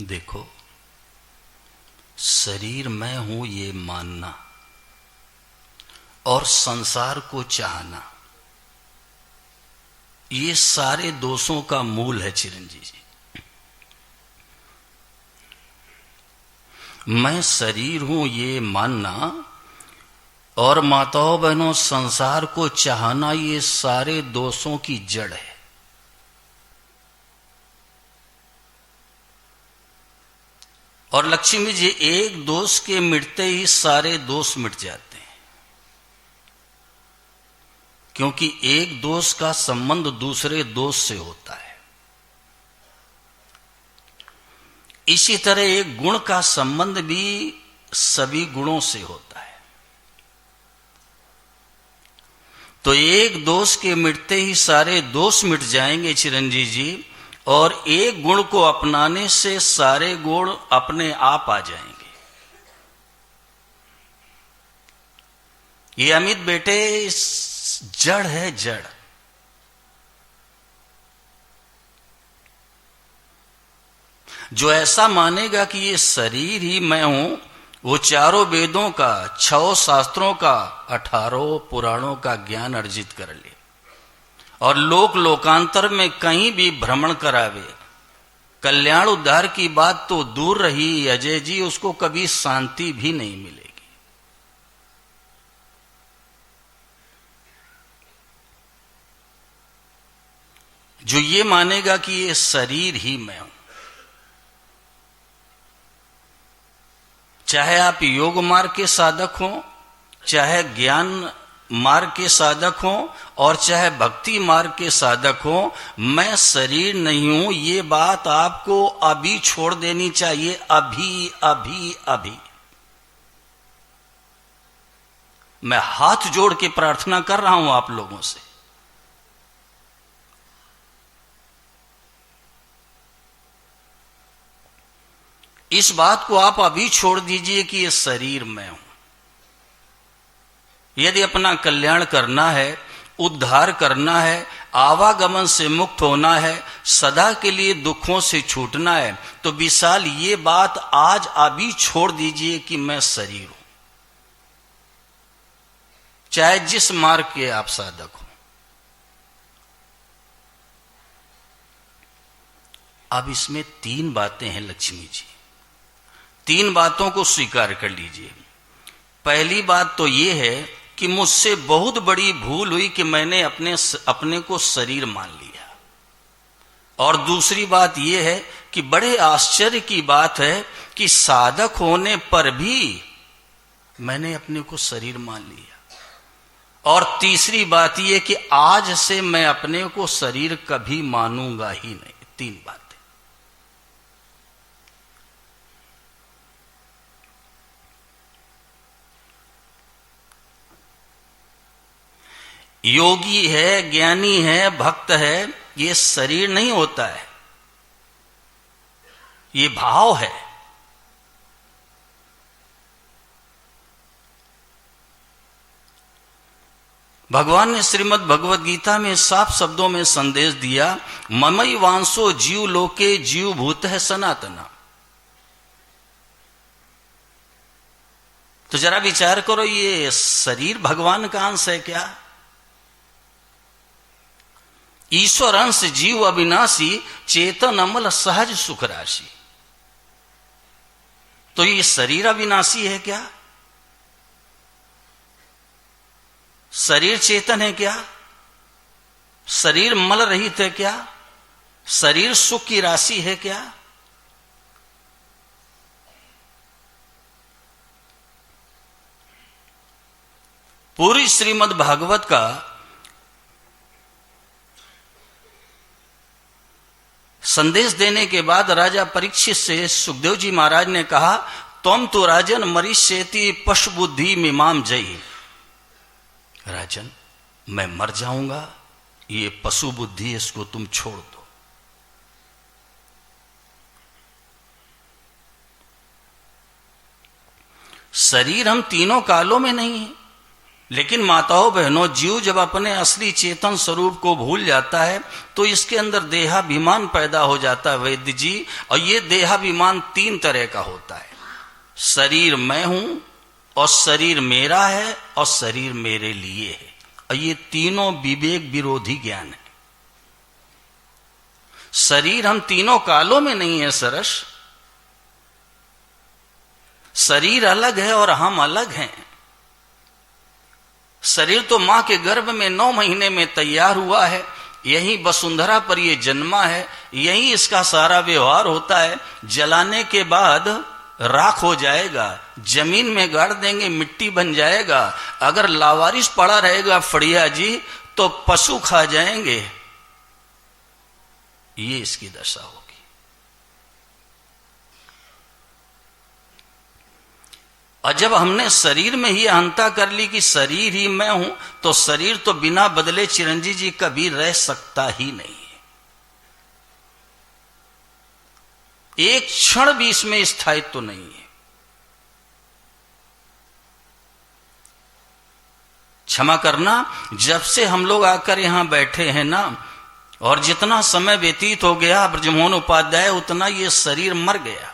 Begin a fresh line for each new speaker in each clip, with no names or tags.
देखो, शरीर मैं हूं ये मानना और संसार को चाहना, ये सारे दोषों का मूल है चिरंजीव जी। मैं शरीर हूं ये मानना और माताओं बहनों संसार को चाहना, ये सारे दोषों की जड़ है। और लक्ष्मी जी, एक दोष के मिटते ही सारे दोष मिट जाते हैं, क्योंकि एक दोष का संबंध दूसरे दोष से होता है। इसी तरह एक गुण का संबंध भी सभी गुणों से होता है। तो एक दोष के मिटते ही सारे दोष मिट जाएंगे चिरंजीव जी, और एक गुण को अपनाने से सारे गुण अपने आप आ जाएंगे। ये अमित बेटे जड़ है, जड़। जो ऐसा मानेगा कि ये शरीर ही मैं हूं, वो चारों वेदों का, 6 शास्त्रों का, 18 पुराणों का ज्ञान अर्जित कर ले और लोक लोकांतर में कहीं भी भ्रमण करावे, कल्याण उद्धार की बात तो दूर रही अजय जी, उसको कभी शांति भी नहीं मिलेगी। जो ये मानेगा कि ये शरीर ही मैं हूं, चाहे आप योग मार्ग के साधक हो, चाहे ज्ञान मार्ग के साधक हो, और चाहे भक्ति मार्ग के साधक हो, मैं शरीर नहीं हूं, ये बात आपको अभी छोड़ देनी चाहिए। अभी अभी अभी मैं हाथ जोड़ के प्रार्थना कर रहा हूं आप लोगों से। इस बात को आप अभी छोड़ दीजिए कि ये शरीर मैं हूं। यदि अपना कल्याण करना है, उद्धार करना है, आवागमन से मुक्त होना है, सदा के लिए दुखों से छूटना है, तो विशाल ये बात आज अभी छोड़ दीजिए कि मैं शरीर हूं, चाहे जिस मार्ग के आप साधक हो। अब इसमें 3 बातें हैं लक्ष्मी जी, 3 बातों को स्वीकार कर लीजिए। पहली बात तो ये है कि मुझसे बहुत बड़ी भूल हुई कि मैंने अपने को शरीर मान लिया। और दूसरी बात यह है कि बड़े आश्चर्य की बात है कि साधक होने पर भी मैंने अपने को शरीर मान लिया। और तीसरी बात यह कि आज से मैं अपने को शरीर कभी मानूंगा ही नहीं। 3 बातें। योगी है, ज्ञानी है, भक्त है, ये शरीर नहीं होता है, ये भाव है। भगवान ने श्रीमद् भगवद गीता में साफ शब्दों में संदेश दिया, ममई वांसो जीव लोके जीव भूत है सनातना। तो जरा विचार करो, ये शरीर भगवान का अंश है क्या? ईश्वर अंश जीव अविनाशी, चेतन अमल सहज सुख राशि। तो ये शरीर अविनाशी है क्या? शरीर चेतन है क्या? शरीर मल रहित है क्या? शरीर सुख की राशि है क्या? पूरी श्रीमद् भागवत का संदेश देने के बाद राजा परीक्षित से सुखदेव जी महाराज ने कहा, तुम तो राजन मरीष्येति पशु बुद्धि मीमाम जयी। राजन, मैं मर जाऊंगा, ये पशु बुद्धि है, इसको तुम छोड़ दो। शरीर हम तीनों कालों में नहीं है, लेकिन माताओं बहनों, जीव जब अपने असली चेतन स्वरूप को भूल जाता है तो इसके अंदर देहाभिमान पैदा हो जाता है वैद्य जी। और ये देहाभिमान 3 तरह का होता है। शरीर मैं हूं, और शरीर मेरा है, और शरीर मेरे लिए है। और ये तीनों विवेक विरोधी ज्ञान है। शरीर हम तीनों कालों में नहीं है सरस। शरीर अलग है और हम अलग हैं। शरीर तो मां के गर्भ में 9 महीने में तैयार हुआ है, यही वसुंधरा पर ये जन्मा है, यही इसका सारा व्यवहार होता है। जलाने के बाद राख हो जाएगा, जमीन में गाड़ देंगे, मिट्टी बन जाएगा। अगर लावारिस पड़ा रहेगा फड़िया जी तो पशु खा जाएंगे। ये इसकी दशा होगी। और जब हमने शरीर में ही अहंता कर ली कि शरीर ही मैं हूं, तो शरीर तो बिना बदले चिरंजीव जी कभी रह सकता ही नहीं है। एक क्षण भी इसमें स्थायित्व तो नहीं है। क्षमा करना, जब से हम लोग आकर यहां बैठे हैं ना, और जितना समय व्यतीत हो गया ब्रजमोहन उपाध्याय, उतना ये शरीर मर गया।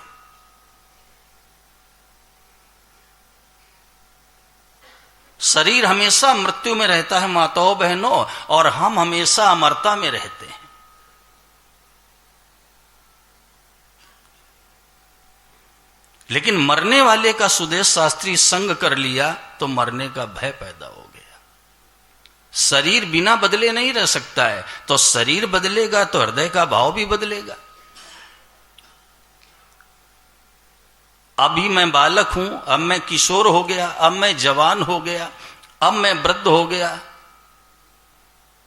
शरीर हमेशा मृत्यु में रहता है माताओं बहनों, और हम हमेशा अमरता में रहते हैं। लेकिन मरने वाले का सुदेश शास्त्री संग कर लिया तो मरने का भय पैदा हो गया। शरीर बिना बदले नहीं रह सकता है, तो शरीर बदलेगा तो हृदय का भाव भी बदलेगा। अभी मैं बालक हूं, अब मैं किशोर हो गया, अब मैं जवान हो गया, अब मैं वृद्ध हो गया,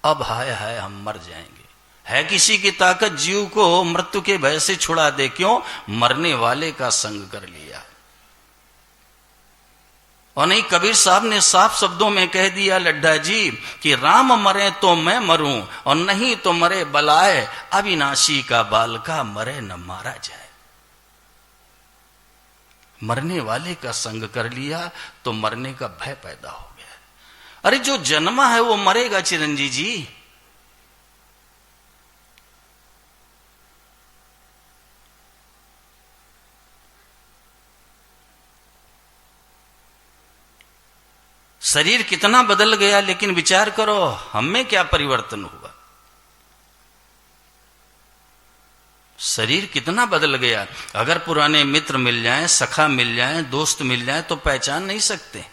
अब हाय हाय हम मर जाएंगे। है किसी की ताकत जीव को मृत्यु के भय से छुड़ा दे? क्यों? मरने वाले का संग कर लिया। और नहीं, कबीर साहब ने साफ शब्दों में कह दिया लड्ढा जी कि राम मरे तो मैं मरूं, और नहीं तो मरे बलाए, अविनाशी का बालका मरे न मारा जाए। मरने वाले का संग कर लिया तो मरने का भय पैदा हो गया। अरे जो जन्मा है वो मरेगा चिरंजीव जी। शरीर कितना बदल गया, लेकिन विचार करो हम में क्या परिवर्तन हुआ। शरीर कितना बदल गया। अगर पुराने मित्र मिल जाएं, सखा मिल जाएं, दोस्त मिल जाएं तो पहचान नहीं सकते।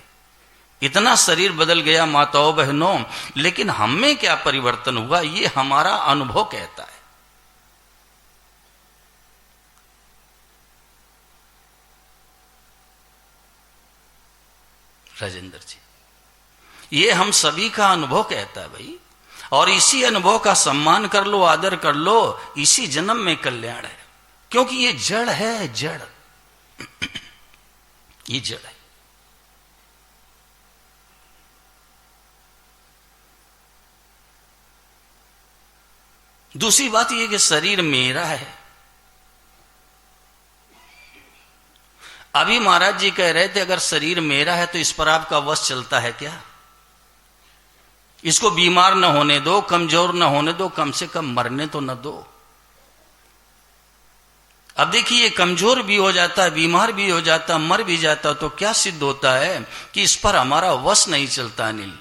इतना शरीर बदल गया माताओं बहनों, लेकिन हम में क्या परिवर्तन हुआ ये हमारा अनुभव कहता है। राजेंद्र जी, ये हम सभी का अनुभव कहता है भाई। और इसी अनुभव का सम्मान कर लो, आदर कर लो, इसी जन्म में कल्याण है। क्योंकि ये जड़ है, जड़ ये जड़ है। दूसरी बात ये कि शरीर मेरा है। अभी महाराज जी कह रहे थे अगर शरीर मेरा है तो इस पर आपका वश चलता है क्या? इसको बीमार न होने दो, कमजोर न होने दो, कम से कम मरने तो न दो। अब देखिए ये कमजोर भी हो जाता है, बीमार भी हो जाता, मर भी जाता, तो क्या सिद्ध होता है कि इस पर हमारा वश नहीं चलता। अनिल,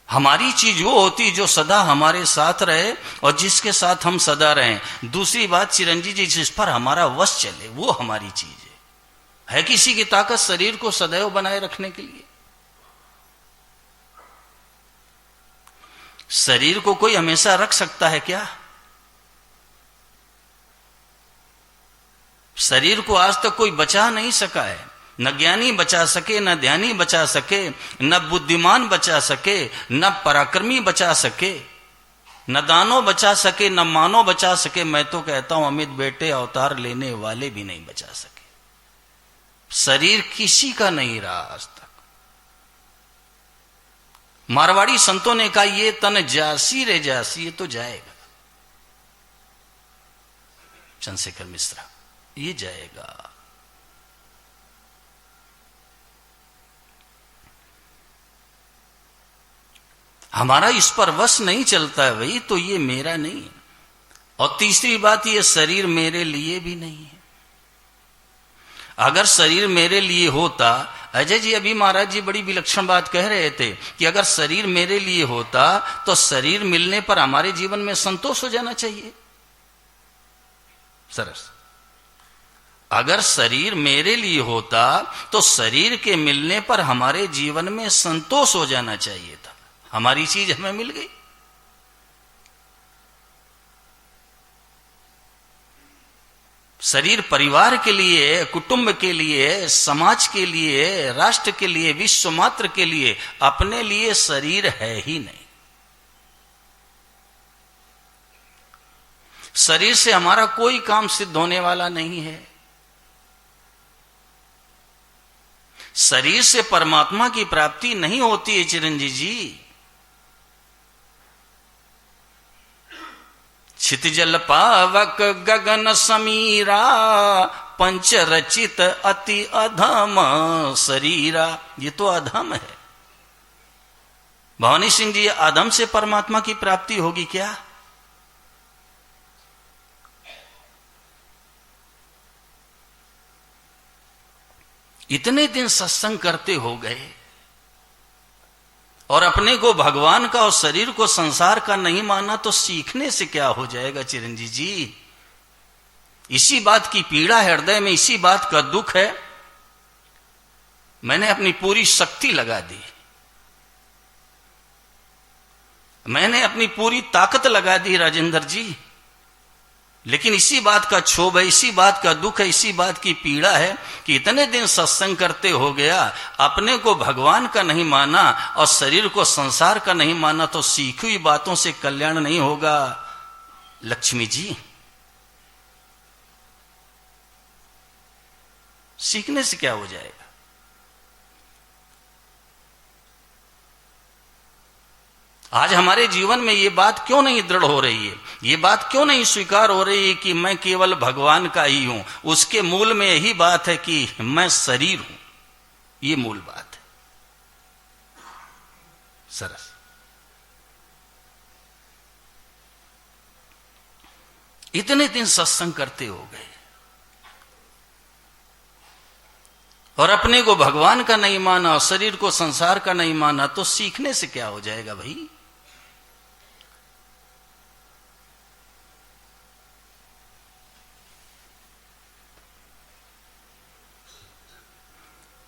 हमारी चीज वो होती जो सदा हमारे साथ रहे और जिसके साथ हम सदा रहें। दूसरी बात चिरंजीव जी, जिस पर हमारा वश चले वो हमारी चीज है। है किसी की ताकत शरीर को सदैव बनाए रखने के लिए? शरीर को कोई हमेशा रख सकता है क्या? शरीर को आज तक कोई बचा नहीं सका है। न ज्ञानी बचा सके, न ध्यानी बचा सके, न बुद्धिमान बचा सके, न पराक्रमी बचा सके, न दानो बचा सके, न मानो बचा सके। मैं तो कहता हूं अमित बेटे अवतार लेने वाले भी नहीं बचा सके। शरीर किसी का नहीं रहा आज तक। मारवाड़ी संतों ने कहा ये तन जासी रे जासी, ये तो जाएगा। चंद्रशेखर मिश्रा, ये जाएगा। हमारा इस पर वश नहीं चलता है भाई, तो ये मेरा नहीं है। और तीसरी बात, ये शरीर मेरे लिए भी नहीं है। अगर शरीर मेरे लिए होता, अजय जी अभी महाराज जी बड़ी विलक्षण बात कह रहे थे कि अगर शरीर मेरे लिए होता तो शरीर मिलने पर हमारे जीवन में संतोष हो जाना चाहिए। सरस, अगर शरीर मेरे लिए होता तो शरीर के मिलने पर हमारे जीवन में संतोष हो जाना चाहिए था। हमारी चीज हमें मिल गई। शरीर परिवार के लिए, कुटुंब के लिए, समाज के लिए, राष्ट्र के लिए, विश्व मात्र के लिए, अपने लिए शरीर है ही नहीं। शरीर से हमारा कोई काम सिद्ध होने वाला नहीं है। शरीर से परमात्मा की प्राप्ति नहीं होती है चिरंजीव जी। क्षितिजल पावक गगन समीरा, पंच रचित अति अधम शरीरा। ये तो अधम है। भवानी सिंह जी, अधम से परमात्मा की प्राप्ति होगी क्या? इतने दिन सत्संग करते हो गए और अपने को भगवान का और शरीर को संसार का नहीं माना, तो सीखने से क्या हो जाएगा चिरंजीव जी? इसी बात की पीड़ा है हृदय में, इसी बात का दुख है। मैंने अपनी पूरी शक्ति लगा दी, मैंने अपनी पूरी ताकत लगा दी राजेंद्र जी, लेकिन इसी बात का क्षोभ है, इसी बात का दुख है, इसी बात की पीड़ा है कि इतने दिन सत्संग करते हो गया, अपने को भगवान का नहीं माना और शरीर को संसार का नहीं माना, तो सीखी हुई बातों से कल्याण नहीं होगा लक्ष्मी जी। सीखने से क्या हो जाएगा? आज हमारे जीवन में ये बात क्यों नहीं दृढ़ हो रही है? ये बात क्यों नहीं स्वीकार हो रही है कि मैं केवल भगवान का ही हूं? उसके मूल में यही बात है कि मैं शरीर हूं। ये मूल बात है। सरस, इतने दिन सत्संग करते हो गए और अपने को भगवान का नहीं माना और शरीर को संसार का नहीं माना, तो सीखने से क्या हो जाएगा भाई?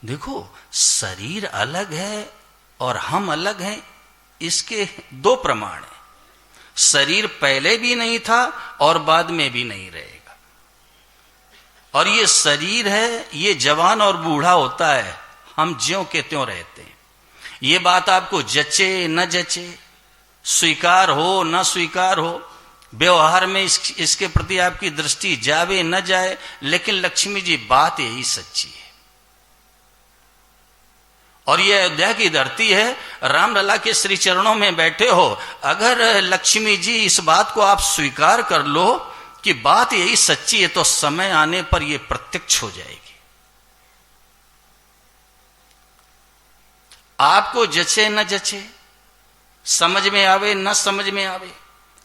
देखो, शरीर अलग है और हम अलग हैं, इसके दो प्रमाण हैं। शरीर पहले भी नहीं था और बाद में भी नहीं रहेगा। और ये शरीर है, ये जवान और बूढ़ा होता है, हम ज्यों के त्यों रहते हैं। ये बात आपको जचे न जचे, स्वीकार हो न स्वीकार हो, व्यवहार में इसके प्रति आपकी दृष्टि जावे न जाए, लेकिन लक्ष्मी जी बात यही सच्ची है। और ये अयोध्या की धरती है, रामलला के श्री चरणों में बैठे हो। अगर लक्ष्मी जी इस बात को आप स्वीकार कर लो कि बात यही सच्ची है, तो समय आने पर यह प्रत्यक्ष हो जाएगी। आपको जचे न जचे, समझ में आवे न समझ में आवे,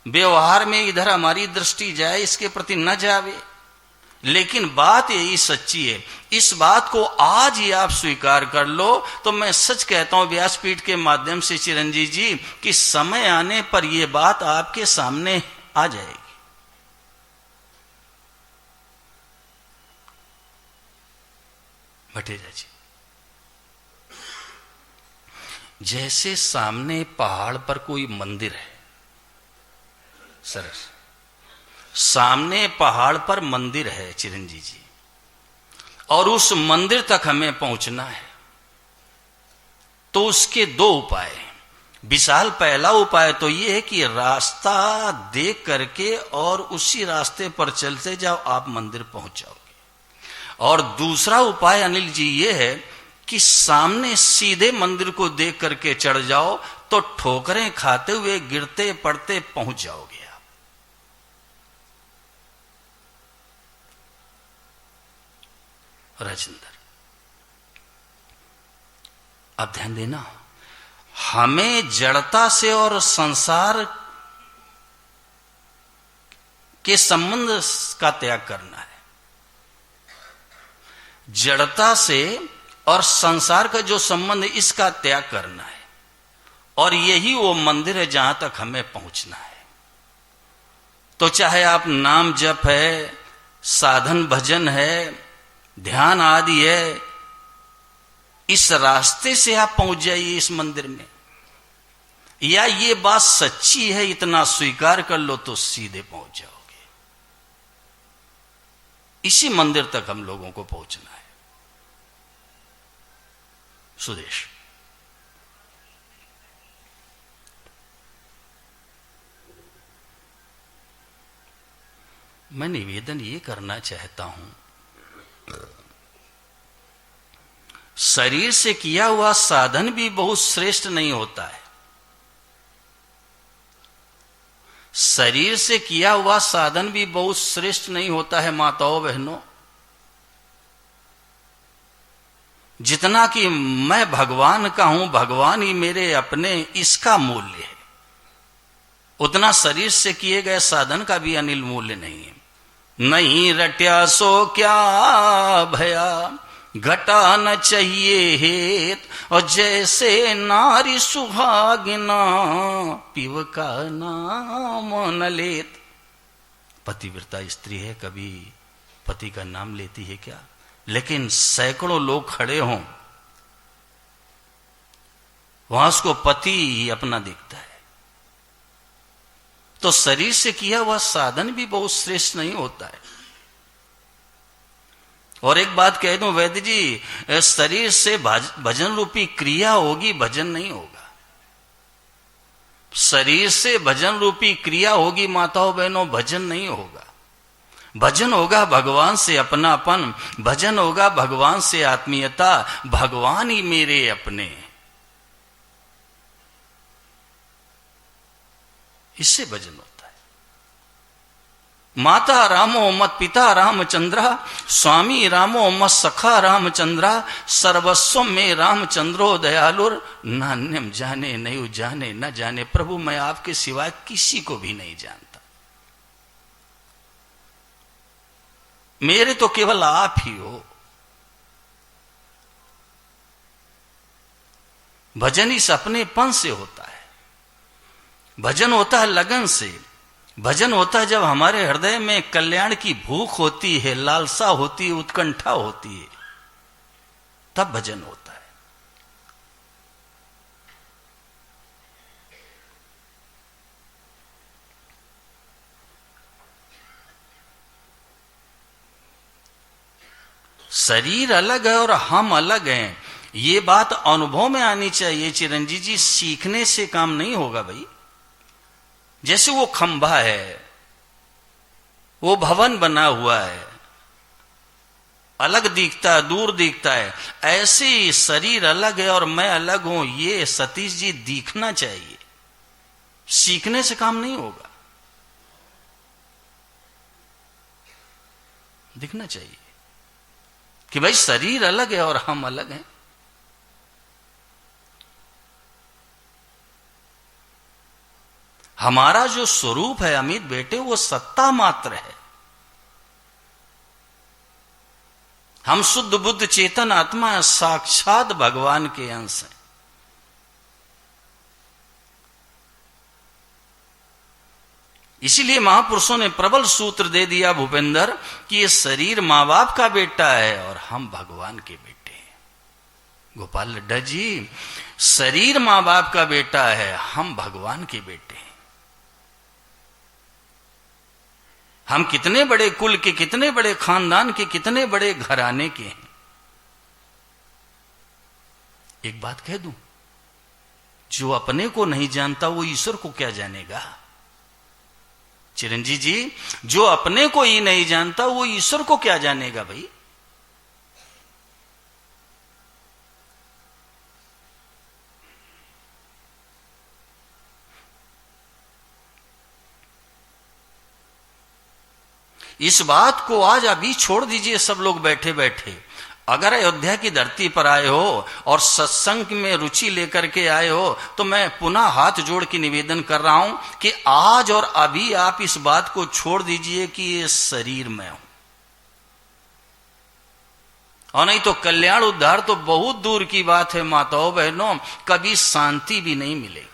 व्यवहार में इधर हमारी दृष्टि जाए इसके प्रति न जावे, लेकिन बात यही सच्ची है। इस बात को आज ही आप स्वीकार कर लो, तो मैं सच कहता हूं व्यासपीठ के माध्यम से चिरंजीव जी, कि समय आने पर यह बात आपके सामने आ जाएगी। भटेजा जी, जैसे सामने पहाड़ पर कोई मंदिर है, सरस, सामने पहाड़ पर मंदिर है चिरंजीव जी, और उस मंदिर तक हमें पहुंचना है, तो उसके दो उपाय हैं। विशाल पहला उपाय तो यह है कि रास्ता देख करके और उसी रास्ते पर चलते जाओ, आप मंदिर पहुंच जाओगे। और दूसरा उपाय अनिल जी ये है कि सामने सीधे मंदिर को देख करके चढ़ जाओ, तो ठोकरें खाते हुए गिरते पड़ते पहुंच जाओगे। राजेंद्र, अब ध्यान देना, हमें जड़ता से और संसार के संबंध का त्याग करना है। जड़ता से और संसार का जो संबंध, इसका त्याग करना है। और यही वो मंदिर है जहां तक हमें पहुंचना है। तो चाहे आप नाम जप है, साधन भजन है, ध्यान आदि है, इस रास्ते से आप पहुंच जाइए इस मंदिर में। या ये बात सच्ची है इतना स्वीकार कर लो तो सीधे पहुंच जाओगे। इसी मंदिर तक हम लोगों को पहुंचना है। सुदेश, मैं निवेदन ये करना चाहता हूं, शरीर से किया हुआ साधन भी बहुत श्रेष्ठ नहीं होता है। शरीर से किया हुआ साधन भी बहुत श्रेष्ठ नहीं होता है माताओं बहनों। जितना कि मैं भगवान का हूं, भगवान ही मेरे अपने, इसका मूल्य है, उतना शरीर से किए गए साधन का भी अनिल मूल्य नहीं है। नहीं रट्या सो क्या भया, घटा न चाहिए हेत, और जैसे नारी सुहागिना पिव का नाम न लेत। पतिव्रता स्त्री है, कभी पति का नाम लेती है क्या? लेकिन सैकड़ों लोग खड़े हों, वहां उसको पति ही अपना दिखता है। तो शरीर से किया हुआ साधन भी बहुत श्रेष्ठ नहीं होता है। और एक बात कह दूं वैद्य जी, शरीर से भजन रूपी क्रिया होगी, भजन नहीं होगा। शरीर से भजन रूपी क्रिया होगी माताओं बहनों, भजन नहीं होगा। भजन होगा भगवान से अपनापन, भजन होगा भगवान से आत्मीयता, भगवान ही मेरे अपने, इससे भजन होता है। माता रामो मत पिता रामचंद्रा, स्वामी रामो मत सखा रामचंद्रा, सर्वस्व में रामचंद्रो दयालुर, नान्यम जाने नहीं जाने न जाने। प्रभु मैं आपके सिवाय किसी को भी नहीं जानता, मेरे तो केवल आप ही हो। भजन इस अपनेपन से होता है। भजन होता है लगन से। भजन होता है जब हमारे हृदय में कल्याण की भूख होती है, लालसा होती है, उत्कंठा होती है, तब भजन होता है। शरीर अलग है और हम अलग हैं, ये बात अनुभव में आनी चाहिए। चिरंजीव जी, सीखने से काम नहीं होगा भाई। जैसे वो खंभा है, वो भवन बना हुआ है, अलग दिखता है, दूर दिखता है, ऐसे ही शरीर अलग है और मैं अलग हूं, ये सतीश जी दिखना चाहिए। सीखने से काम नहीं होगा, दिखना चाहिए कि भाई शरीर अलग है और हम अलग हैं। हमारा जो स्वरूप है अमित बेटे, वो सत्ता मात्र है। हम शुद्ध बुद्ध चेतन आत्मा है, साक्षात भगवान के अंश हैं। इसीलिए महापुरुषों ने प्रबल सूत्र दे दिया भूपेंद्र कि ये शरीर मां बाप का बेटा है और हम भगवान के बेटे हैं। गोपाल लड्डा जी, शरीर मां बाप का बेटा है, हम भगवान के बेटे हैं। हम कितने बड़े कुल के, कितने बड़े खानदान के, कितने बड़े घराने के हैं। एक बात कह दूं, जो अपने को नहीं जानता वो ईश्वर को क्या जानेगा? चिरंजीव जी, जो अपने को ही नहीं जानता वो ईश्वर को क्या जानेगा भाई? इस बात को आज अभी छोड़ दीजिए सब लोग बैठे बैठे, अगर अयोध्या की धरती पर आए हो और सत्संग में रुचि लेकर के आए हो तो मैं पुनः हाथ जोड़ के निवेदन कर रहा हूं कि आज और अभी आप इस बात को छोड़ दीजिए कि ये शरीर में हूं, और नहीं तो कल्याण उद्धार तो बहुत दूर की बात है माताओं बहनों, कभी शांति भी नहीं मिलेगी।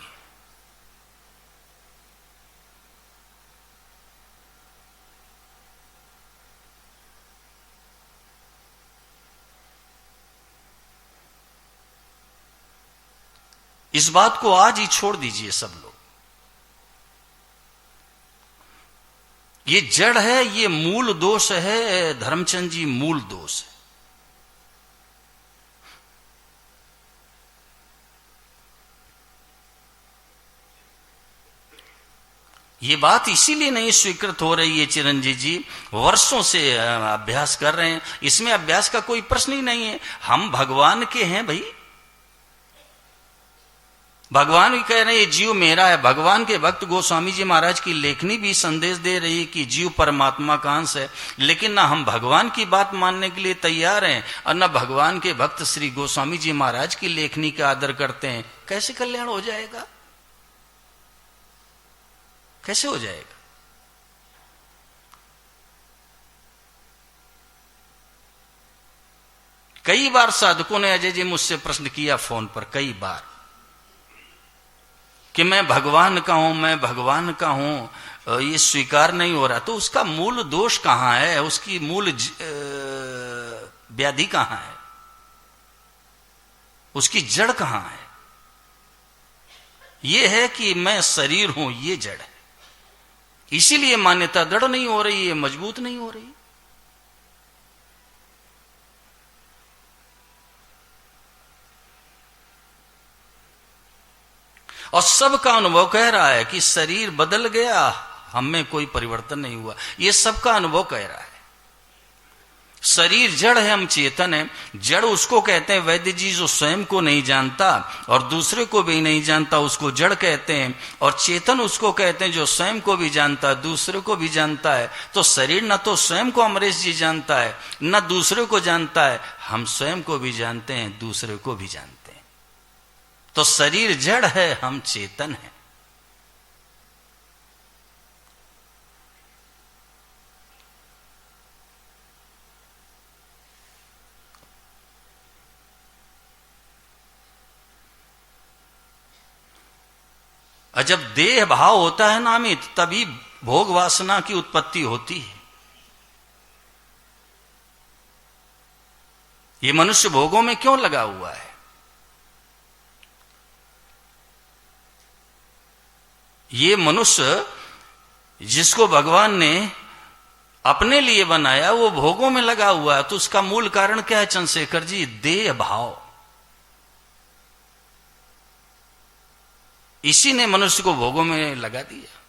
इस बात को आज ही छोड़ दीजिए सब लोग। ये जड़ है, ये मूल दोष है धर्मचंद जी, मूल दोष है। ये बात इसीलिए नहीं स्वीकृत हो रही है चिरंजीव जी, वर्षों से अभ्यास कर रहे हैं, इसमें अभ्यास का कोई प्रश्न ही नहीं है। हम भगवान के हैं भाई, भगवान भी कह रहे हैं ये जीव मेरा है। भगवान के भक्त गोस्वामी जी महाराज की लेखनी भी संदेश दे रही है कि जीव परमात्मा का अंश है, लेकिन ना हम भगवान की बात मानने के लिए तैयार हैं और ना भगवान के भक्त श्री गोस्वामी जी महाराज की लेखनी का आदर करते हैं। कैसे कल्याण हो जाएगा, कैसे हो जाएगा? कई बार साधकों ने अजय जी मुझसे प्रश्न किया फोन पर, कई बार, कि मैं भगवान का हूं, मैं भगवान का हूं, ये स्वीकार नहीं हो रहा। तो उसका मूल दोष कहां है, उसकी मूल व्याधि कहां है, उसकी जड़ कहां है? ये है कि मैं शरीर हूं, ये जड़ है। इसीलिए मान्यता दृढ़ नहीं हो रही है, मजबूत नहीं हो रही। और सबका अनुभव कह रहा है कि शरीर बदल गया, हम में कोई परिवर्तन नहीं हुआ। ये सबका अनुभव कह रहा है। शरीर जड़ है, हम चेतन है। जड़ उसको कहते हैं वैद्य जी जो स्वयं को नहीं जानता और दूसरे को भी नहीं जानता, उसको जड़ कहते हैं। और चेतन उसको कहते हैं जो स्वयं को भी जानता, दूसरे को भी जानता है। तो शरीर न तो स्वयं को अमरेश जी जानता है, न दूसरे को जानता है। हम स्वयं को भी जानते हैं, दूसरे को भी जानते हैं। तो शरीर जड़ है, हम चेतन हैं। और जब देह भाव होता है ना अमित, तभी भोग वासना की उत्पत्ति होती है। ये मनुष्य भोगों में क्यों लगा हुआ है? ये मनुष्य जिसको भगवान ने अपने लिए बनाया, वो भोगों में लगा हुआ है। तो उसका मूल कारण क्या है चंद्रशेखर जी? देह भाव। इसी ने मनुष्य को भोगों में लगा दिया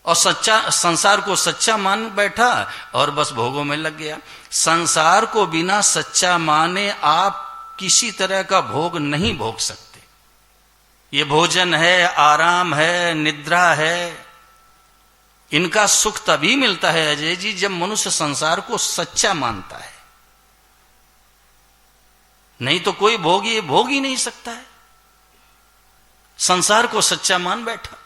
और सच्चा संसार को सच्चा मान बैठा और बस भोगों में लग गया। संसार को बिना सच्चा माने आप किसी तरह का भोग नहीं भोग सकते। ये भोजन है, आराम है, निद्रा है, इनका सुख तभी मिलता है अजय जी जब मनुष्य संसार को सच्चा मानता है। नहीं तो कोई भोग ये भोग ही नहीं सकता है। संसार को सच्चा मान बैठा।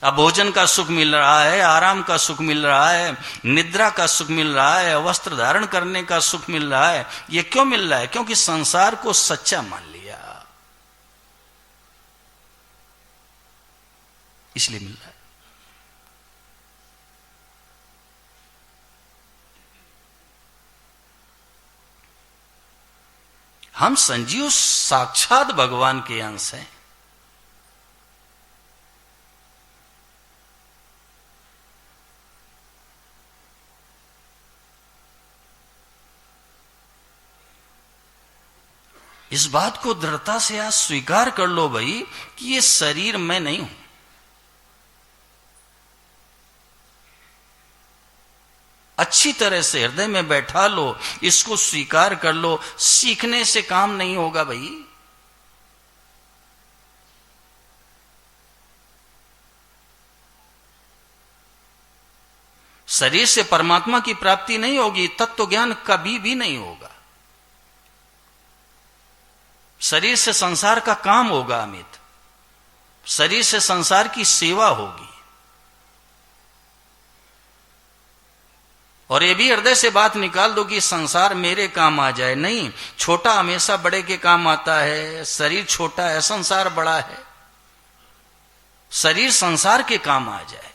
अब भोजन का सुख मिल रहा है, आराम का सुख मिल रहा है, निद्रा का सुख मिल रहा है, वस्त्र धारण करने का सुख मिल रहा है। ये क्यों मिल रहा है? क्योंकि संसार को सच्चा मान लिया, इसलिए मिल रहा है। हम संजीव साक्षात भगवान के अंश हैं। इस बात को दृढ़ता से आज स्वीकार कर लो भाई कि ये शरीर मैं नहीं हूं। अच्छी तरह से हृदय में बैठा लो, इसको स्वीकार कर लो। सीखने से काम नहीं होगा भाई। शरीर से परमात्मा की प्राप्ति नहीं होगी, तत्व ज्ञान कभी भी नहीं होगा। शरीर से संसार का काम होगा अमित, शरीर से संसार की सेवा होगी। और ये भी हृदय से बात निकाल दो कि संसार मेरे काम आ जाए, नहीं। छोटा हमेशा बड़े के काम आता है। शरीर छोटा है, संसार बड़ा है। शरीर संसार के काम आ जाए।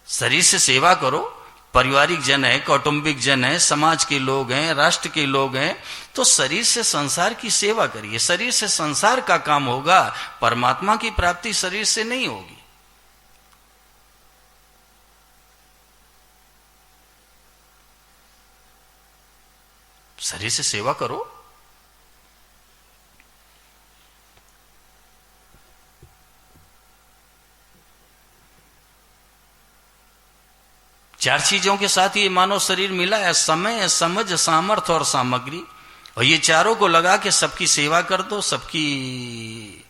शरीर से सेवा करो, पारिवारिक जन है, कौटुंबिक जन है, समाज के लोग हैं, राष्ट्र के लोग हैं, तो शरीर से संसार की सेवा करिए। शरीर से संसार का काम होगा, परमात्मा की प्राप्ति शरीर से नहीं होगी। शरीर से सेवा करो। चार चीजों के साथ ये मानव शरीर मिला है, समय, समझ, सामर्थ्य और सामग्री। और ये चारों को लगा के सबकी सेवा कर दो। सबकी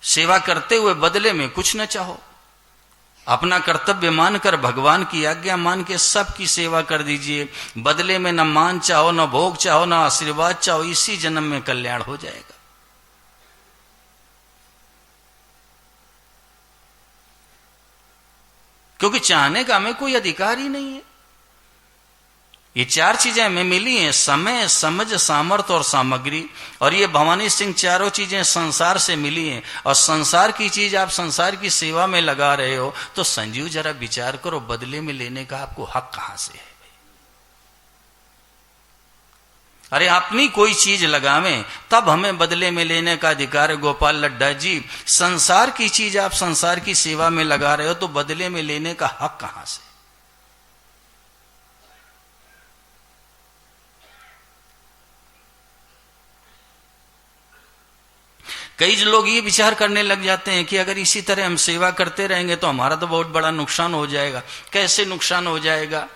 सेवा करते हुए बदले में कुछ न चाहो। अपना कर्तव्य मानकर, भगवान की आज्ञा मान के सबकी सेवा कर दीजिए। बदले में न मान चाहो, न भोग चाहो, न आशीर्वाद चाहो। इसी जन्म में कल्याण हो जाएगा। क्योंकि चाहने का हमें कोई अधिकार ही नहीं है। ये चार चीजें हमें मिली हैं, समय, समझ, सामर्थ्य और सामग्री। और ये भवानी सिंह चारों चीजें संसार से मिली हैं। और संसार की चीज आप संसार की सेवा में लगा रहे हो, तो संजीव जरा विचार करो, बदले में लेने का आपको हक कहां से है? अरे अपनी कोई चीज लगावें तब हमें बदले में लेने का अधिकार है। गोपाल लड्डा जी, संसार की चीज आप संसार की सेवा में लगा रहे हो, तो बदले में लेने का हक कहां से? कई लोग ये विचार करने लग जाते हैं कि अगर इसी तरह हम सेवा करते रहेंगे तो हमारा तो बहुत बड़ा नुकसान हो जाएगा। कैसे नुकसान हो जाएगा?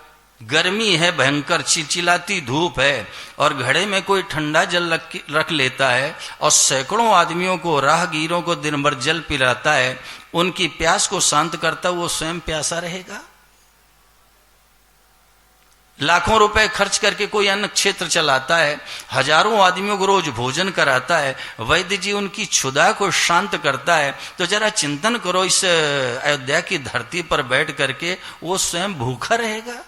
गर्मी है भयंकर, चिलचिलाती धूप है, और घड़े में कोई ठंडा जल रख लेता है और सैकड़ों आदमियों को, राहगीरों को दिन भर जल पिलाता है, उनकी प्यास को शांत करता, वो स्वयं प्यासा रहेगा? लाखों रुपए खर्च करके कोई अन्न क्षेत्र चलाता है, हजारों आदमियों को रोज भोजन कराता है, वैद्य जी उनकी क्षुधा को शांत करता है, तो जरा चिंतन करो, इस अयोध्या की धरती पर बैठ करके वो स्वयं भूखा रहेगा?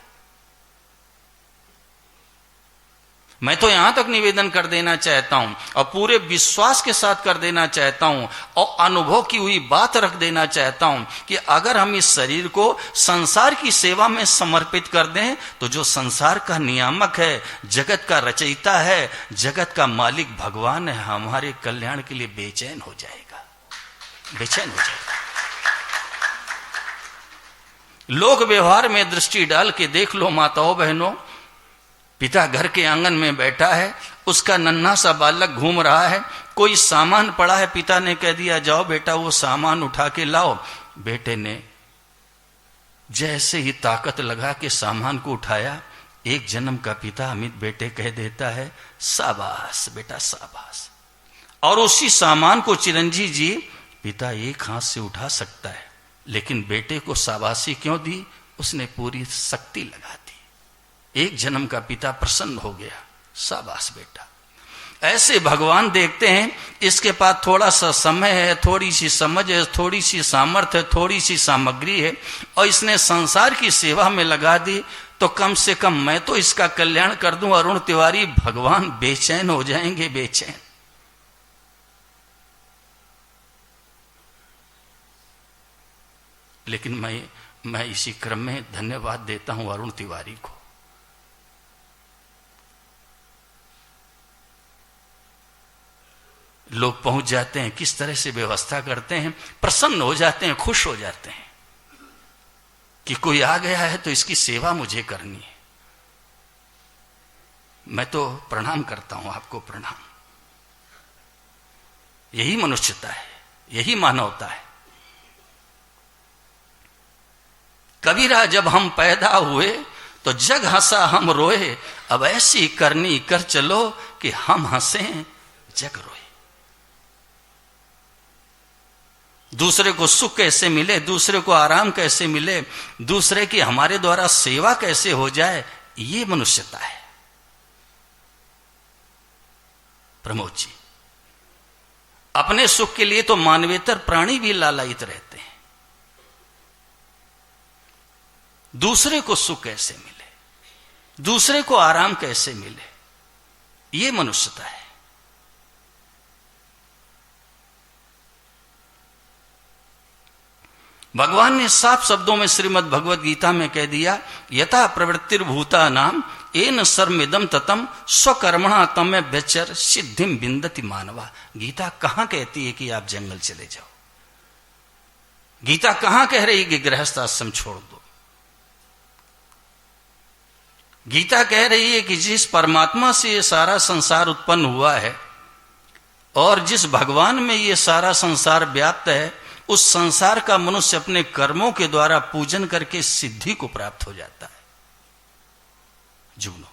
मैं तो यहां तक निवेदन कर देना चाहता हूं और पूरे विश्वास के साथ कर देना चाहता हूं और अनुभव की हुई बात रख देना चाहता हूं कि अगर हम इस शरीर को संसार की सेवा में समर्पित कर दें, तो जो संसार का नियामक है, जगत का रचयिता है, जगत का मालिक भगवान है, हमारे कल्याण के लिए बेचैन हो जाएगा, बेचैन हो जाएगा। लोक व्यवहार में दृष्टि डाल के देख लो माताओं बहनों, पिता घर के आंगन में बैठा है, उसका नन्हा सा बालक घूम रहा है, कोई सामान पड़ा है, पिता ने कह दिया जाओ बेटा वो सामान उठा के लाओ। बेटे ने जैसे ही ताकत लगा के सामान को उठाया, एक जन्म का पिता अमित बेटे कह देता है शाबाश बेटा शाबाश। और उसी सामान को चिरंजीव जी पिता एक हाथ से उठा सकता है, लेकिन बेटे को शाबाशी क्यों दी? उसने पूरी शक्ति लगा दी। एक जन्म का पिता प्रसन्न हो गया, शाबाश बेटा। ऐसे भगवान देखते हैं इसके पास थोड़ा सा समय है, थोड़ी सी समझ है, थोड़ी सी सामर्थ्य है, थोड़ी सी सामग्री है, और इसने संसार की सेवा में लगा दी, तो कम से कम मैं तो इसका कल्याण कर दूं। अरुण तिवारी, भगवान बेचैन हो जाएंगे, बेचैन। लेकिन मैं इसी क्रम में धन्यवाद देता हूं अरुण तिवारी को। लोग पहुंच जाते हैं, किस तरह से व्यवस्था करते हैं, प्रसन्न हो जाते हैं, खुश हो जाते हैं कि कोई आ गया है तो इसकी सेवा मुझे करनी है। मैं तो प्रणाम करता हूं आपको, प्रणाम। यही मनुष्यता है, यही मानवता है। कबीरा, जब हम पैदा हुए तो जग हंसा हम रोए, अब ऐसी करनी कर चलो कि हम हंसे जग रोए। दूसरे को सुख कैसे मिले, दूसरे को आराम कैसे मिले, दूसरे की हमारे द्वारा सेवा कैसे हो जाए, ये मनुष्यता है। प्रमोद जी, अपने सुख के लिए तो मानवेतर प्राणी भी लालायित रहते हैं। दूसरे को सुख कैसे मिले, दूसरे को आराम कैसे मिले, ये मनुष्यता है। भगवान ने साफ शब्दों में श्रीमद् भगवद गीता में कह दिया, यथा प्रवृत्तिर्भूता नाम एन सर्वमिदं ततम स्वकर्मणा तम व्यचर सिद्धिम बिंदति मानवा। गीता कहां कहती है कि आप जंगल चले जाओ? गीता कहां कह रही है कि गृहस्थ आश्रम छोड़ दो? गीता कह रही है कि जिस परमात्मा से ये सारा संसार उत्पन्न हुआ है और जिस भगवान में ये सारा संसार व्याप्त है, उस संसार का मनुष्य अपने कर्मों के द्वारा पूजन करके सिद्धि को प्राप्त हो जाता है। जुगनू,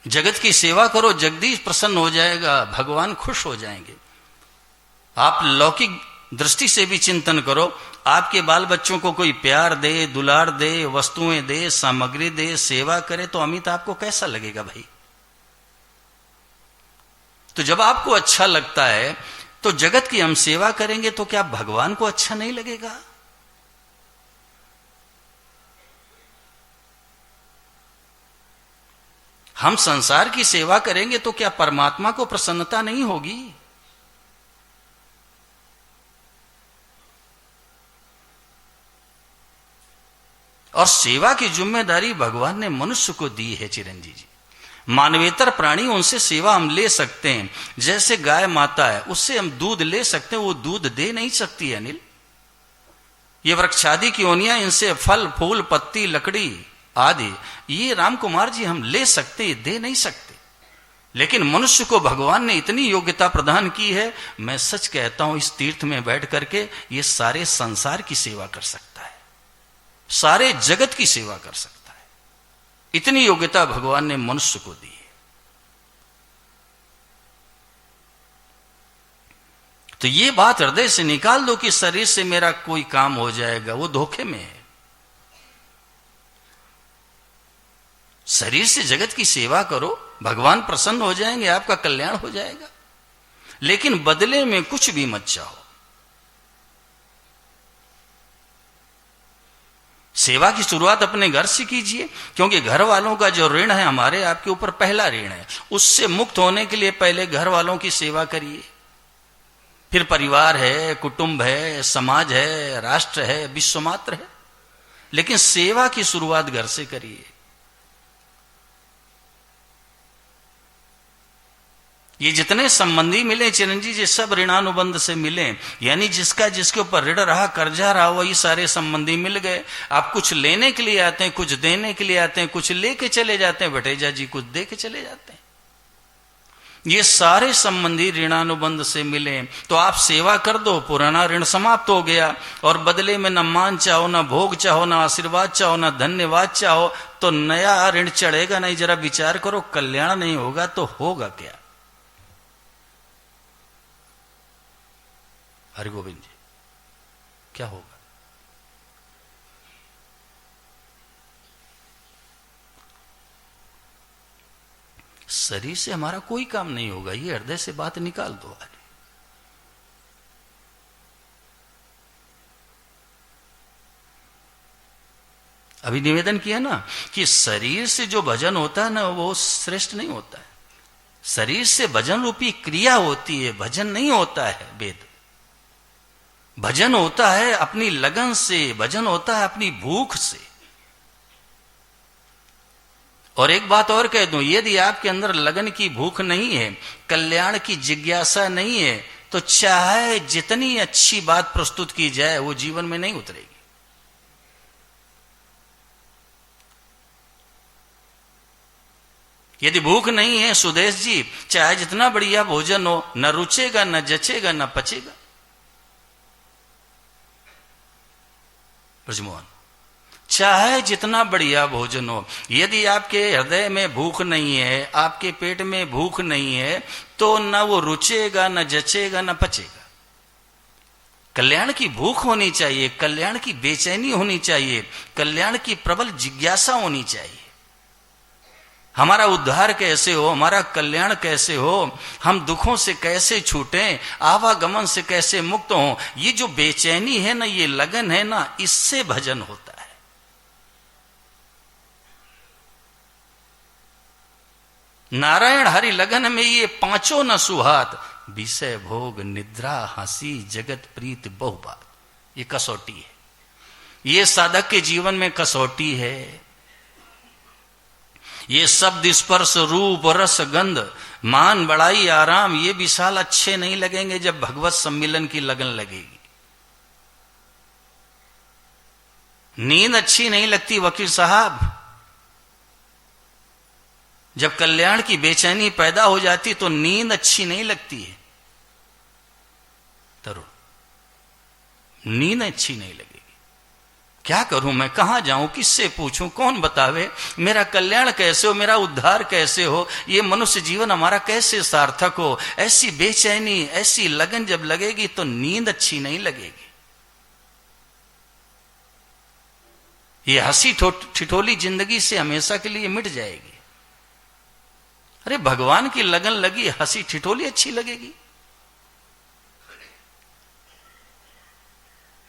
जगत की सेवा करो, जगदीश प्रसन्न हो जाएगा, भगवान खुश हो जाएंगे। आप लौकिक दृष्टि से भी चिंतन करो, आपके बाल बच्चों को कोई प्यार दे, दुलार दे, वस्तुएं दे, सामग्री दे, सेवा करे, तो अमित आपको कैसा लगेगा भाई? तो जब आपको अच्छा लगता है तो जगत की हम सेवा करेंगे तो क्या भगवान को अच्छा नहीं लगेगा? हम संसार की सेवा करेंगे तो क्या परमात्मा को प्रसन्नता नहीं होगी? और सेवा की जिम्मेदारी भगवान ने मनुष्य को दी है। चिरंजीवी जी, मानवेतर प्राणी, उनसे सेवा हम ले सकते हैं। जैसे गाय माता है, उससे हम दूध ले सकते हैं, वो दूध दे नहीं सकती है अनिल। ये वृक्षादि की योनियां, इनसे फल फूल पत्ती लकड़ी आदि, ये राम कुमार जी हम ले सकते, दे नहीं सकते। लेकिन मनुष्य को भगवान ने इतनी योग्यता प्रदान की है, मैं सच कहता हूं, इस तीर्थ में बैठ करके ये सारे संसार की सेवा कर सकता है, सारे जगत की सेवा कर सकता है। इतनी योग्यता भगवान ने मनुष्य को दी है। तो ये बात हृदय से निकाल दो कि शरीर से मेरा कोई काम हो जाएगा, वो धोखे में है। शरीर से जगत की सेवा करो, भगवान प्रसन्न हो जाएंगे, आपका कल्याण हो जाएगा। लेकिन बदले में कुछ भी मत चाहो। सेवा की शुरुआत अपने घर से कीजिए, क्योंकि घर वालों का जो ऋण है हमारे आपके ऊपर पहला ऋण है। उससे मुक्त होने के लिए पहले घर वालों की सेवा करिए, फिर परिवार है, कुटुंब है, समाज है, राष्ट्र है, विश्वमात्र है। लेकिन सेवा की शुरुआत घर से करिए। ये जितने संबंधी मिले चिरंजीवी जी, सब ऋणानुबंध से मिले, यानी जिसका जिसके ऊपर ऋण रहा, कर्जा रहा, वही सारे संबंधी मिल गए। आप कुछ लेने के लिए आते हैं, कुछ देने के लिए आते हैं, कुछ लेके चले जाते हैं, भटेजा जी कुछ दे के चले जाते हैं। ये सारे संबंधी ऋणानुबंध से मिले, तो आप सेवा कर दो, पुराना ऋण समाप्त हो गया। और बदले में न मान चाहो, न भोग चाहो, न आशीर्वाद चाहो, न धन्यवाद चाहो, तो नया ऋण चढ़ेगा नहीं। जरा विचार करो, कल्याण नहीं होगा तो होगा क्या? हरि गोविंद जी, क्या होगा? शरीर से हमारा कोई काम नहीं होगा, ये हृदय से बात निकाल दो। अभी निवेदन किया ना कि शरीर से जो भजन होता है ना, वो श्रेष्ठ नहीं होता है। शरीर से भजन रूपी क्रिया होती है, भजन नहीं होता है वेद। भजन होता है अपनी लगन से, भजन होता है अपनी भूख से। और एक बात और कह दूं, यदि आपके अंदर लगन की भूख नहीं है, कल्याण की जिज्ञासा नहीं है, तो चाहे जितनी अच्छी बात प्रस्तुत की जाए, वो जीवन में नहीं उतरेगी। यदि भूख नहीं है सुदेश जी, चाहे जितना बढ़िया भोजन हो, न रुचेगा, न जचेगा, न पचेगा। ब्रजमोहन, चाहे जितना बढ़िया भोजन हो, यदि आपके हृदय में भूख नहीं है, आपके पेट में भूख नहीं है, तो न वो रुचेगा, न जचेगा, न पचेगा। कल्याण की भूख होनी चाहिए, कल्याण की बेचैनी होनी चाहिए, कल्याण की प्रबल जिज्ञासा होनी चाहिए। हमारा उद्धार कैसे हो, हमारा कल्याण कैसे हो, हम दुखों से कैसे छूटें, आवागमन से कैसे मुक्त हों, ये जो बेचैनी है ना, ये लगन है ना, इससे भजन होता है। नारायण हरि लगन में ये पांचों न सुहात, विषय भोग निद्रा हंसी जगत प्रीत बहुबात। ये कसौटी है, ये साधक के जीवन में कसौटी है। ये शब्द स्पर्श रूप रस गंध मान बड़ाई आराम, ये विशाल अच्छे नहीं लगेंगे जब भगवत सम्मिलन की लगन लगेगी। नींद अच्छी नहीं लगती वकील साहब, जब कल्याण की बेचैनी पैदा हो जाती तो नींद अच्छी नहीं लगती है। तरुण, नींद अच्छी नहीं लगेगी। क्या करूं मैं, कहां जाऊं, किससे पूछूं, कौन बतावे मेरा कल्याण कैसे हो, मेरा उद्धार कैसे हो, ये मनुष्य जीवन हमारा कैसे सार्थक हो। ऐसी बेचैनी, ऐसी लगन जब लगेगी तो नींद अच्छी नहीं लगेगी। ये हंसी ठिठोली जिंदगी से हमेशा के लिए मिट जाएगी। अरे भगवान की लगन लगी, हंसी ठिठोली अच्छी लगेगी।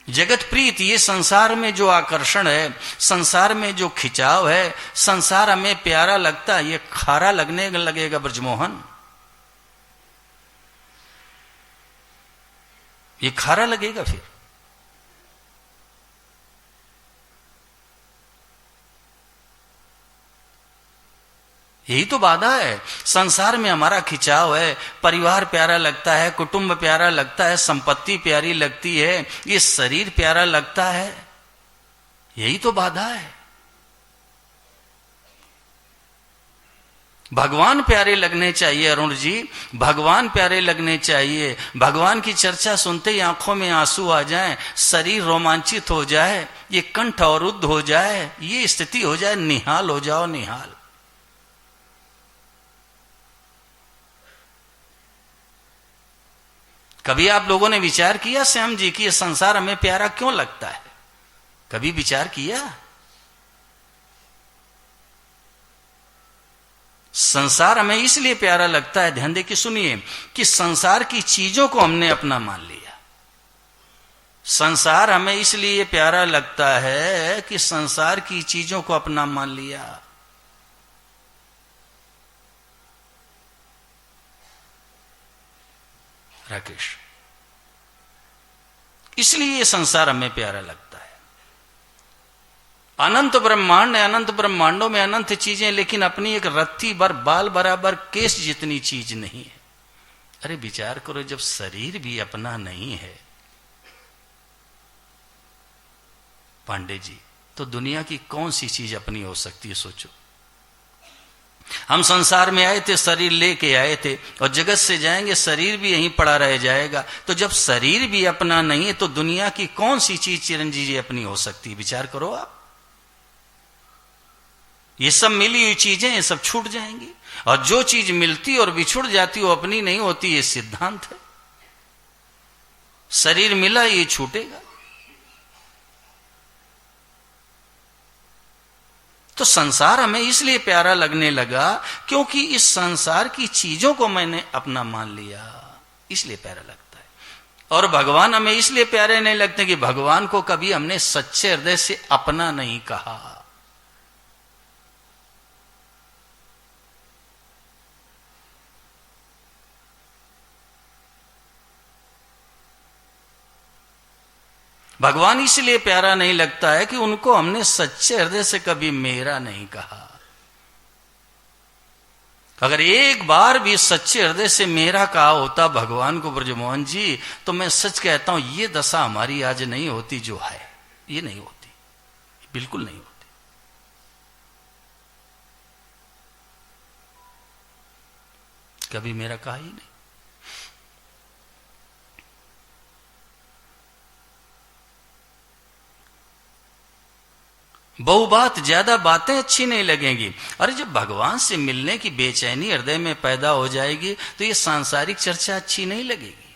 जगत प्रीत, ये संसार में जो आकर्षण है, संसार में जो खिंचाव है, संसार हमें प्यारा लगता है, ये खारा लगने लगेगा ब्रजमोहन, ये खारा लगेगा। फिर यही तो बाधा है। संसार में हमारा खिंचाव है, परिवार प्यारा लगता है, कुटुंब प्यारा लगता है, संपत्ति प्यारी लगती है, ये शरीर प्यारा लगता है, यही तो बाधा है। भगवान प्यारे लगने चाहिए अरुण जी, भगवान प्यारे लगने चाहिए। भगवान की चर्चा सुनते ही आंखों में आंसू आ जाएं, शरीर रोमांचित हो जाए, ये कंठ अवरुद्ध हो जाए, ये स्थिति हो जाए, निहाल हो जाओ निहाल। कभी आप लोगों ने विचार किया श्याम जी कि ये संसार हमें प्यारा क्यों लगता है? कभी विचार किया? संसार हमें इसलिए प्यारा लगता है, ध्यान दे के सुनिए, कि संसार की चीजों को हमने अपना मान लिया। संसार हमें इसलिए प्यारा लगता है कि संसार की चीजों को अपना मान लिया। राकेश, इसलिए ये संसार हमें प्यारा लगता है। अनंत ब्रह्मांड है, अनंत ब्रह्मांडों में अनंत चीजें, लेकिन अपनी एक रत्ती भर बाल बराबर केस जितनी चीज नहीं है। अरे विचार करो, जब शरीर भी अपना नहीं है पांडे जी, तो दुनिया की कौन सी चीज अपनी हो सकती है? सोचो, हम संसार में आए थे, शरीर लेके आए थे, और जगत से जाएंगे, शरीर भी यहीं पड़ा रह जाएगा। तो जब शरीर भी अपना नहीं है तो दुनिया की कौन सी चीज चिरंजीवी जी अपनी हो सकती है? विचार करो आप। ये सब मिली हुई चीजें, ये सब छूट जाएंगी, और जो चीज मिलती और बिछुड़ जाती वो अपनी नहीं होती, ये सिद्धांत है। शरीर मिला, ये छूटेगा। तो संसार हमें इसलिए प्यारा लगने लगा क्योंकि इस संसार की चीजों को मैंने अपना मान लिया, इसलिए प्यारा लगता है। और भगवान हमें इसलिए प्यारे नहीं लगते कि भगवान को कभी हमने सच्चे हृदय से अपना नहीं कहा। भगवान इसलिए प्यारा नहीं लगता है कि उनको हमने सच्चे हृदय से कभी मेरा नहीं कहा। अगर एक बार भी सच्चे हृदय से मेरा कहा होता भगवान को ब्रजमोहन जी, तो मैं सच कहता हूं ये दशा हमारी आज नहीं होती जो है, ये नहीं होती, बिल्कुल नहीं होती। कभी मेरा कहा ही नहीं। बहुबात, ज्यादा बातें अच्छी नहीं लगेंगी। अरे जब भगवान से मिलने की बेचैनी हृदय में पैदा हो जाएगी तो ये सांसारिक चर्चा अच्छी नहीं लगेगी।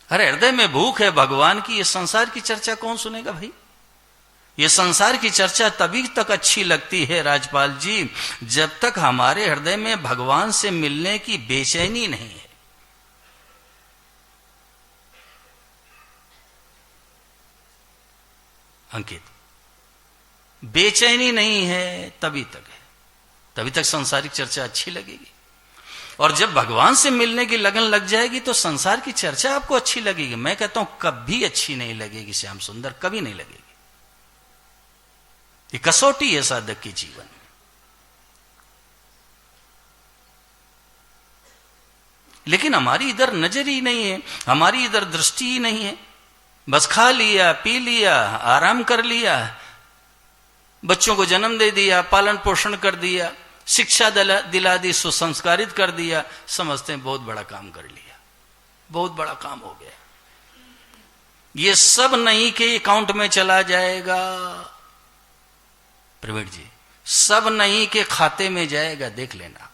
अरे हृदय में भूख है भगवान की, ये संसार की चर्चा कौन सुनेगा भाई? ये संसार की चर्चा तभी तक अच्छी लगती है राजपाल जी, जब तक हमारे हृदय में भगवान से मिलने की बेचैनी नहीं है। अंकित, बेचैनी नहीं है तभी तक है, तभी तक संसारिक चर्चा अच्छी लगेगी। और जब भगवान से मिलने की लगन लग जाएगी तो संसार की चर्चा आपको अच्छी लगेगी। मैं कहता हूं कभी अच्छी नहीं लगेगी श्याम सुंदर, कभी नहीं लगेगी। ये कसौटी है साधक के जीवन में। लेकिन हमारी इधर नजर ही नहीं है, हमारी इधर दृष्टि ही नहीं है। बस खा लिया, पी लिया, आराम कर लिया, बच्चों को जन्म दे दिया, पालन पोषण कर दिया, शिक्षा दिला दी, सुसंस्कारित कर दिया, समझते हैं बहुत बड़ा काम कर लिया, बहुत बड़ा काम हो गया। ये सब नहीं के अकाउंट में चला जाएगा प्रवीण जी, सब नहीं के खाते में जाएगा, देख लेना।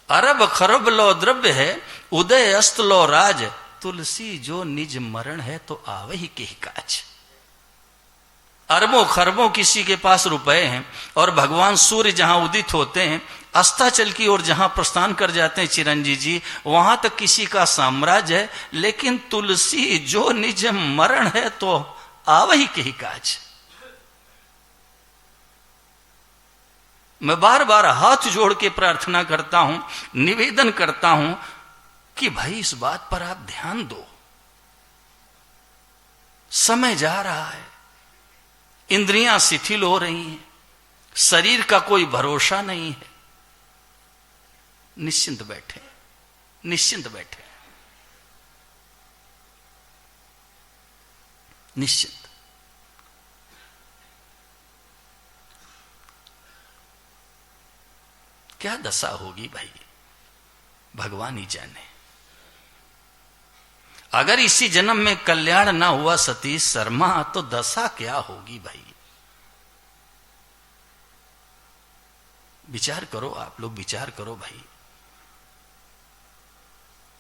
अरब खरब लो द्रव्य है, उदय अस्त लो राज, तुलसी जो निज मरण है तो आवे ही के ही काज। अरबों खरबों किसी के पास रुपए हैं और भगवान सूर्य जहां उदित होते हैं, अस्ताचल की ओर जहां प्रस्थान कर जाते हैं चिरंजी जी, वहां तक किसी का साम्राज्य है, लेकिन तुलसी जो निज मरण है तो आवही के ही काज। मैं बार बार हाथ जोड़ के प्रार्थना करता हूं, निवेदन करता हूं कि भाई इस बात पर आप ध्यान दो। समय जा रहा है, इंद्रियां शिथिल हो रही हैं, शरीर का कोई भरोसा नहीं है। निश्चिंत बैठे, निश्चिंत बैठे, निश्चिंत। क्या दशा होगी भाई, भगवान ही जाने। अगर इसी जन्म में कल्याण ना हुआ सतीश शर्मा तो दशा क्या होगी भाई? विचार करो, आप लोग विचार करो भाई।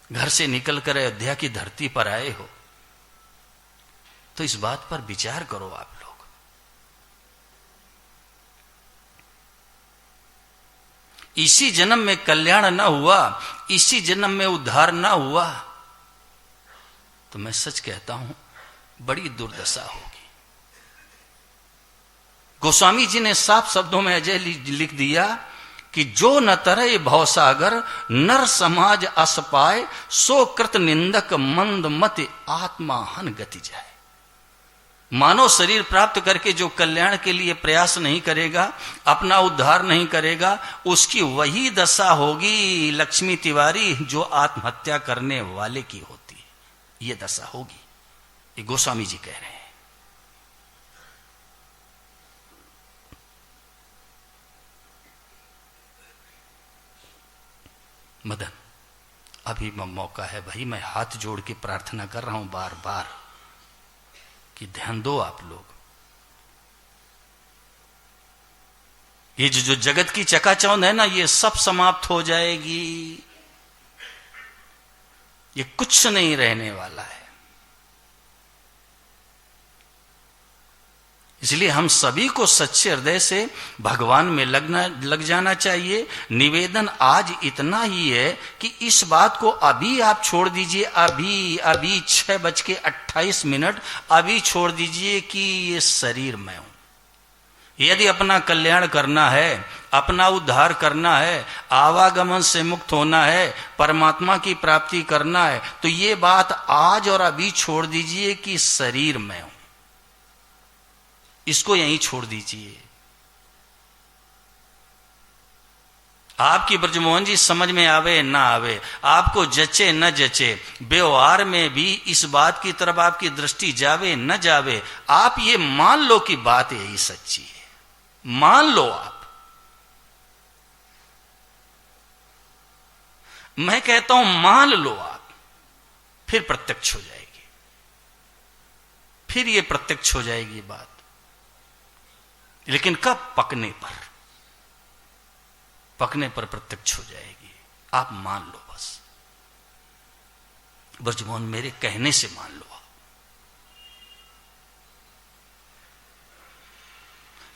घर से निकलकर अयोध्या की धरती पर आए हो तो इस बात पर विचार करो आप लोग। इसी जन्म में कल्याण ना हुआ, इसी जन्म में उद्धार ना हुआ तो मैं सच कहता हूं बड़ी दुर्दशा होगी। गोस्वामी जी ने साफ शब्दों में अजय लिख दिया कि जो न तरय भवसागर नर समाज अस पाए, सो कृत निंदक मंद मति आत्माहन गति जाए। मानव शरीर प्राप्त करके जो कल्याण के लिए प्रयास नहीं करेगा, अपना उद्धार नहीं करेगा, उसकी वही दशा होगी लक्ष्मी तिवारी जो आत्महत्या करने वाले की होती है। ये दशा होगी, ये गोस्वामी जी कह रहे हैं। मदन, अभी मौका है भाई, मैं हाथ जोड़ के प्रार्थना कर रहा हूं बार बार कि ध्यान दो आप लोग। ये जो जगत की चकाचौंध है ना, ये सब समाप्त हो जाएगी, ये कुछ नहीं रहने वाला है। इसलिए हम सभी को सच्चे हृदय से भगवान में लग जाना चाहिए। निवेदन आज इतना ही है कि इस बात को अभी आप छोड़ दीजिए, अभी 6:28 अभी छोड़ दीजिए कि ये शरीर मैं हूं। यदि अपना कल्याण करना है, अपना उद्धार करना है, आवागमन से मुक्त होना है, परमात्मा की प्राप्ति करना है, तो ये बात आज और अभी छोड़ दीजिए कि शरीर मैं हूं। इसको यहीं छोड़ दीजिए। आपकी ब्रजमोहन जी समझ में आवे ना आवे, आपको जचे न जचे, व्यवहार में भी इस बात की तरफ आपकी दृष्टि जावे न जावे, आप ये मान लो कि बात यही सच्ची है। मान लो आप। मैं कहता हूं मान लो आप। फिर प्रत्यक्ष हो जाएगी, फिर ये प्रत्यक्ष हो जाएगी बात। लेकिन कब? पकने पर, पकने पर प्रत्यक्ष हो जाएगी। आप मान लो, बस ब्रजमोहन मेरे कहने से मान लो।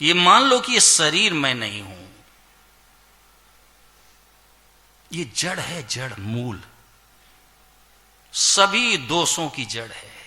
ये मान लो कि ये शरीर मैं नहीं हूं, ये जड़ है, जड़, मूल, सभी दोषों की जड़ है।